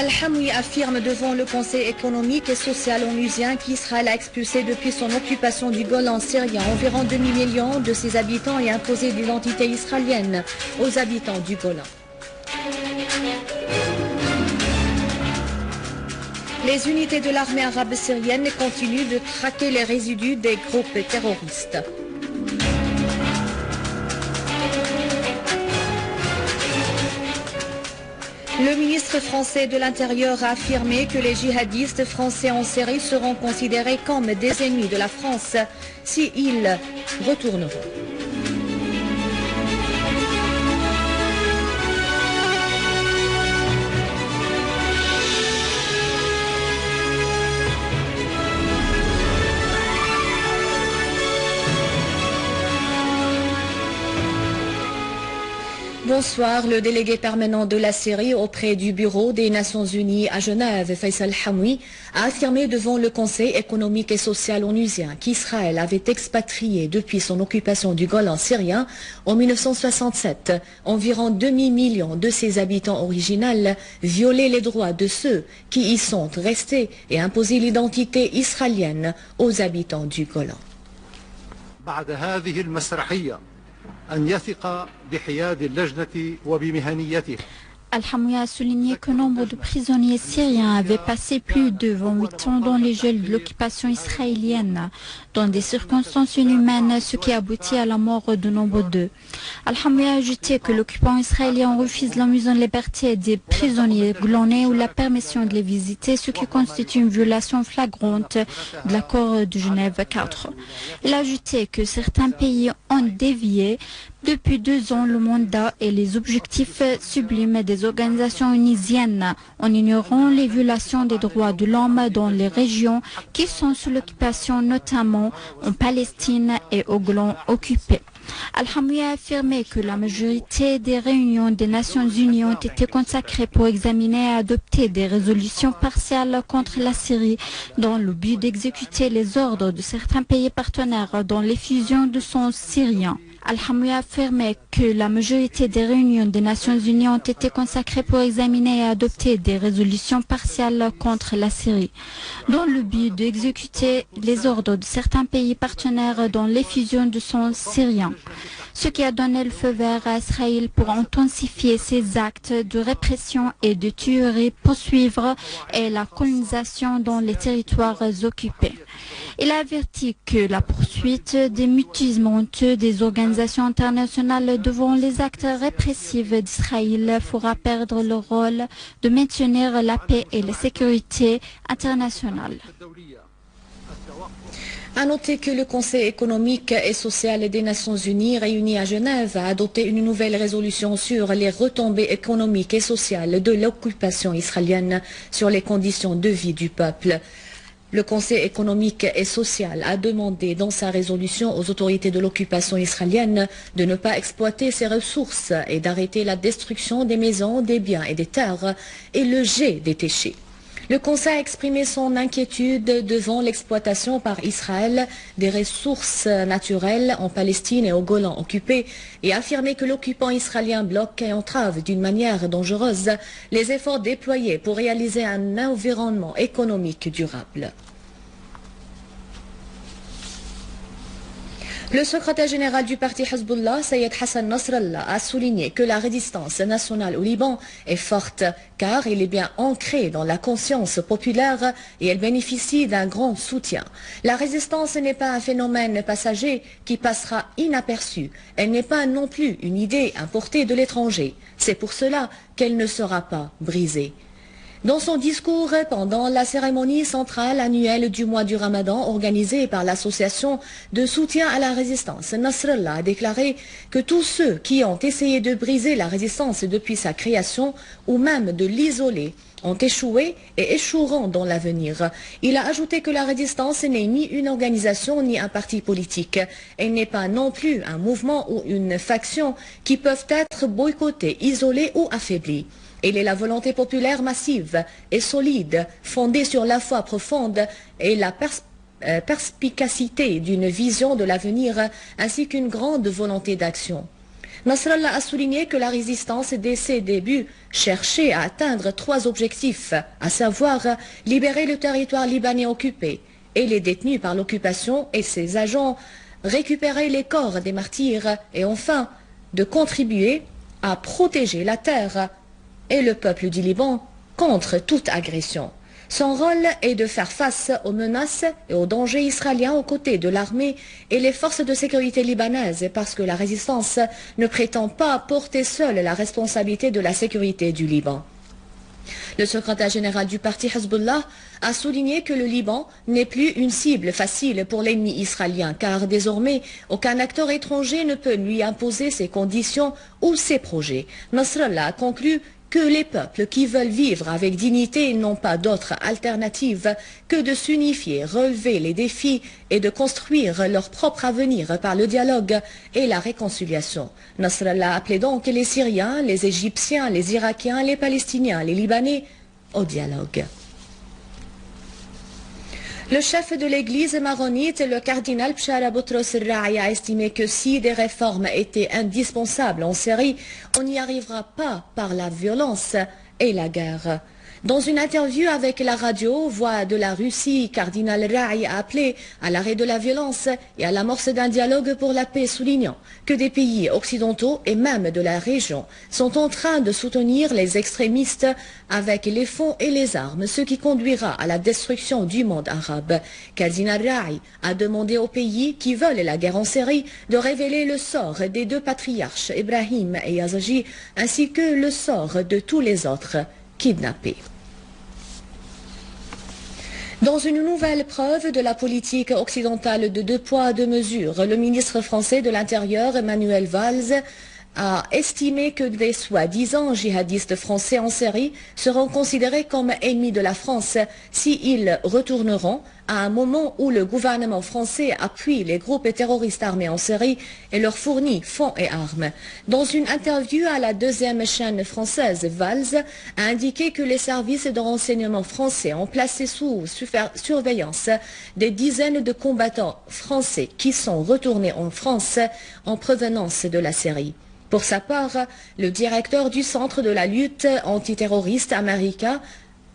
Al-Hamoui affirme devant le Conseil économique et social onusien qu'Israël a expulsé depuis son occupation du Golan syrien environ demi-million de ses habitants et imposé l'identité israélienne aux habitants du Golan. Les unités de l'armée arabe syrienne continuent de traquer les résidus des groupes terroristes. Le ministre français de l'Intérieur a affirmé que les djihadistes français en Syrie seront considérés comme des ennemis de la France s'ils retourneront. Bonsoir. Le délégué permanent de la Syrie auprès du Bureau des Nations Unies à Genève, Faisal Hamoui, a affirmé devant le Conseil économique et social onusien qu'Israël avait expatrié depuis son occupation du Golan syrien en 1967 environ demi-million de ses habitants originels, violé les droits de ceux qui y sont restés et imposé l'identité israélienne aux habitants du Golan. أن يثق بحياد اللجنة وبمهنيته. Al-Hamoui a souligné que nombre de prisonniers syriens avaient passé plus de 28 ans dans les geôles de l'occupation israélienne, dans des circonstances inhumaines, ce qui aboutit à la mort de nombre d'eux. Al-Hamoui a ajouté que l'occupant israélien refuse la mise en liberté des prisonniers golanais ou la permission de les visiter, ce qui constitue une violation flagrante de l'accord de Genève 4. Il a ajouté que certains pays ont dévié depuis 2 ans le mandat et les objectifs sublimes des organisations onisiennes en ignorant les violations des droits de l'homme dans les régions qui sont sous l'occupation, notamment en Palestine et au Golan occupé. Al-Hamoui a affirmé que la majorité des réunions des Nations Unies ont été consacrées pour examiner et adopter des résolutions partiales contre la Syrie dans le but d'exécuter les ordres de certains pays partenaires dans l'effusion de son syrien. Al-Hamoui a affirmé que la majorité des réunions des Nations Unies ont été consacrées pour examiner et adopter des résolutions partiales contre la Syrie, dans le but d'exécuter les ordres de certains pays partenaires dans l'effusion de son syrien, ce qui a donné le feu vert à Israël pour intensifier ses actes de répression et de tuerie, poursuivre et la colonisation dans les territoires occupés. Il a averti que la poursuite des mutismes honteux des organisations internationales devant les actes répressifs d'Israël fera perdre le rôle de maintenir la paix et la sécurité internationale. À noter que le Conseil économique et social des Nations Unies réuni à Genève a adopté une nouvelle résolution sur les retombées économiques et sociales de l'occupation israélienne sur les conditions de vie du peuple. Le Conseil économique et social a demandé dans sa résolution aux autorités de l'occupation israélienne de ne pas exploiter ses ressources et d'arrêter la destruction des maisons, des biens et des terres et le jet des déchets. Le Conseil a exprimé son inquiétude devant l'exploitation par Israël des ressources naturelles en Palestine et au Golan occupé et a affirmé que l'occupant israélien bloque et entrave d'une manière dangereuse les efforts déployés pour réaliser un environnement économique durable. Le secrétaire général du parti Hezbollah, Sayed Hassan Nasrallah, a souligné que la résistance nationale au Liban est forte car elle est bien ancrée dans la conscience populaire et elle bénéficie d'un grand soutien. La résistance n'est pas un phénomène passager qui passera inaperçu. Elle n'est pas non plus une idée importée de l'étranger. C'est pour cela qu'elle ne sera pas brisée. Dans son discours pendant la cérémonie centrale annuelle du mois du Ramadan organisée par l'association de soutien à la résistance, Nasrallah a déclaré que tous ceux qui ont essayé de briser la résistance depuis sa création ou même de l'isoler ont échoué et échoueront dans l'avenir. Il a ajouté que la résistance n'est ni une organisation ni un parti politique. Elle n'est pas non plus un mouvement ou une faction qui peuvent être boycottés, isolés ou affaiblis. Elle est la volonté populaire massive et solide, fondée sur la foi profonde et la perspicacité d'une vision de l'avenir, ainsi qu'une grande volonté d'action. Nasrallah a souligné que la résistance dès ses débuts cherchait à atteindre 3 objectifs, à savoir libérer le territoire libanais occupé et les détenus par l'occupation et ses agents, récupérer les corps des martyrs et enfin de contribuer à protéger la terre et le peuple du Liban contre toute agression. Son rôle est de faire face aux menaces et aux dangers israéliens aux côtés de l'armée et les forces de sécurité libanaises parce que la résistance ne prétend pas porter seule la responsabilité de la sécurité du Liban. Le secrétaire général du parti Hezbollah a souligné que le Liban n'est plus une cible facile pour l'ennemi israélien car désormais aucun acteur étranger ne peut lui imposer ses conditions ou ses projets. Nasrallah a conclu que les peuples qui veulent vivre avec dignité n'ont pas d'autre alternative que de s'unifier, relever les défis et de construire leur propre avenir par le dialogue et la réconciliation. Nasrallah a appelé donc les Syriens, les Égyptiens, les Irakiens, les Palestiniens, les Libanais au dialogue. Le chef de l'église maronite, le cardinal Bchara Boutros Rai, a estimé que si des réformes étaient indispensables en Syrie, on n'y arrivera pas par la violence et la guerre. Dans une interview avec la radio Voix de la Russie, cardinal Rai a appelé à l'arrêt de la violence et à l'amorce d'un dialogue pour la paix, soulignant que des pays occidentaux et même de la région sont en train de soutenir les extrémistes avec les fonds et les armes, ce qui conduira à la destruction du monde arabe. Cardinal Rai a demandé aux pays qui veulent la guerre en Syrie de révéler le sort des 2 patriarches, Ibrahim et Yazagi, ainsi que le sort de tous les autres kidnappés. Dans une nouvelle preuve de la politique occidentale de 2 poids 2 mesures, le ministre français de l'Intérieur, Manuel Valls, a estimé que des soi-disant djihadistes français en Syrie seront considérés comme ennemis de la France s'ils retourneront à un moment où le gouvernement français appuie les groupes terroristes armés en Syrie et leur fournit fonds et armes. Dans une interview à la 2e chaîne française, Valls a indiqué que les services de renseignement français ont placé sous surveillance des dizaines de combattants français qui sont retournés en France en provenance de la Syrie. Pour sa part, le directeur du Centre de la lutte antiterroriste américain,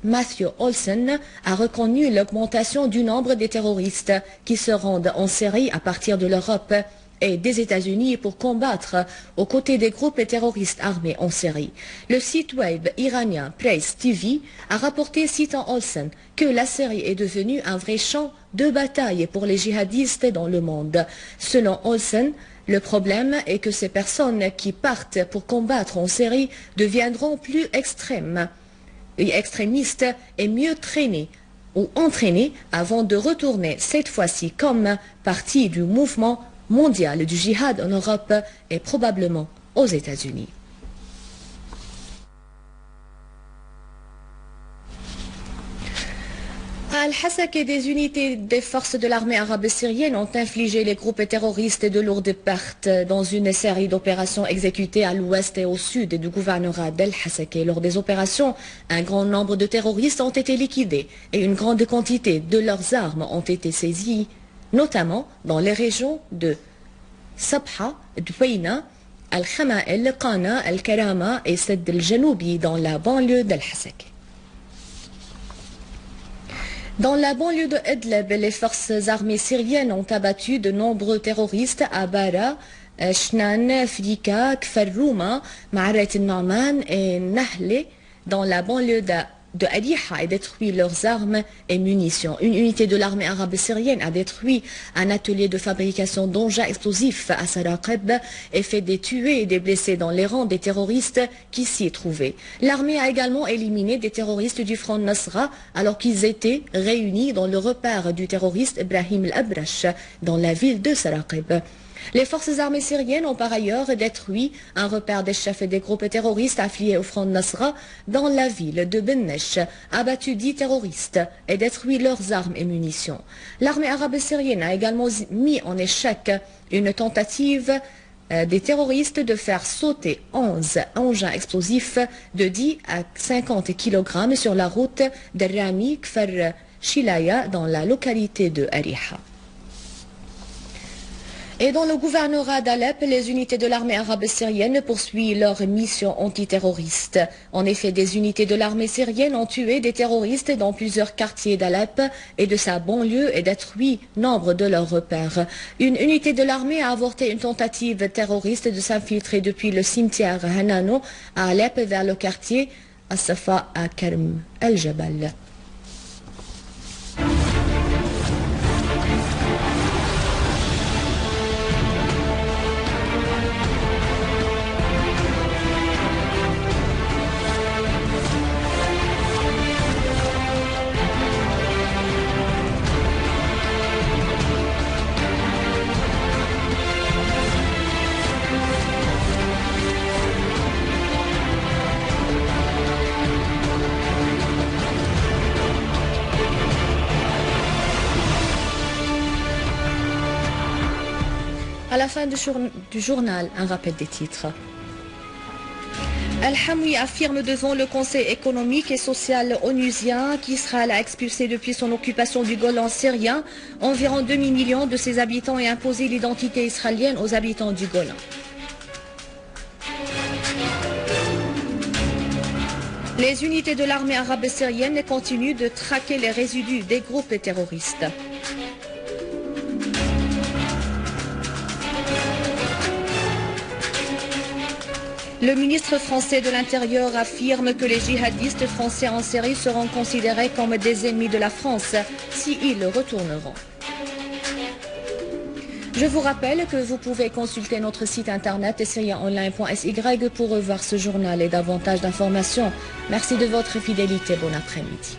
Matthew Olsen, a reconnu l'augmentation du nombre des terroristes qui se rendent en Syrie à partir de l'Europe et des États-Unis pour combattre aux côtés des groupes terroristes armés en Syrie. Le site web iranien Press TV a rapporté, citant Olsen, que la Syrie est devenue un vrai champ de bataille pour les djihadistes dans le monde. Selon Olsen, le problème est que ces personnes qui partent pour combattre en Syrie deviendront plus extrémistes et mieux traînées ou entraînées avant de retourner cette fois-ci comme partie du mouvement mondial du djihad en Europe et probablement aux États-Unis. À Al-Hassak, des unités des forces de l'armée arabe syrienne ont infligé les groupes terroristes de lourdes pertes dans une série d'opérations exécutées à l'ouest et au sud du gouvernorat d'Al-Hassak. Lors des opérations, un grand nombre de terroristes ont été liquidés et une grande quantité de leurs armes ont été saisies, notamment dans les régions de Sabha, Dwayna, Al-Khama'el, Qana, Al-Karama et Sadd al-Janoubi dans la banlieue d'Al-Hassak. Dans la banlieue de Idlib, les forces armées syriennes ont abattu de nombreux terroristes à Bara, Shnan, Frika, Kfarrouma, Ma'aret al-Nu'man et Nahle dans la banlieue de Ariha et détruit leurs armes et munitions. Une unité de l'armée arabe syrienne a détruit un atelier de fabrication d'engins explosifs à Saraqib et fait des tués et des blessés dans les rangs des terroristes qui s'y trouvaient. L'armée a également éliminé des terroristes du front Nasra alors qu'ils étaient réunis dans le repère du terroriste Ibrahim al-Abrash dans la ville de Saraqib. Les forces armées syriennes ont par ailleurs détruit un repère des chefs des groupes terroristes affiliés au front Nasra dans la ville de Bennesh, abattu 10 terroristes et détruit leurs armes et munitions. L'armée arabe syrienne a également mis en échec une tentative des terroristes de faire sauter 11 engins explosifs de 10 à 50 kg sur la route de Rami Kfar Shilaya dans la localité de Ariha. Et dans le gouvernorat d'Alep, les unités de l'armée arabe syrienne poursuivent leur mission antiterroriste. En effet, des unités de l'armée syrienne ont tué des terroristes dans plusieurs quartiers d'Alep et de sa banlieue et détruit nombre de leurs repères. Une unité de l'armée a avorté une tentative terroriste de s'infiltrer depuis le cimetière Hanano à Alep vers le quartier As-Safa à Karm el-Jabal. À la fin du journal, un rappel des titres. Al-Hamwi affirme devant le Conseil économique et social onusien qu'Israël a expulsé depuis son occupation du Golan syrien environ demi-million de ses habitants et imposé l'identité israélienne aux habitants du Golan. Les unités de l'armée arabe syrienne continuent de traquer les résidus des groupes terroristes. Le ministre français de l'Intérieur affirme que les djihadistes français en Syrie seront considérés comme des ennemis de la France s'ils retourneront. Je vous rappelle que vous pouvez consulter notre site internet syriaonline.sy pour revoir ce journal et davantage d'informations. Merci de votre fidélité. Bon après-midi.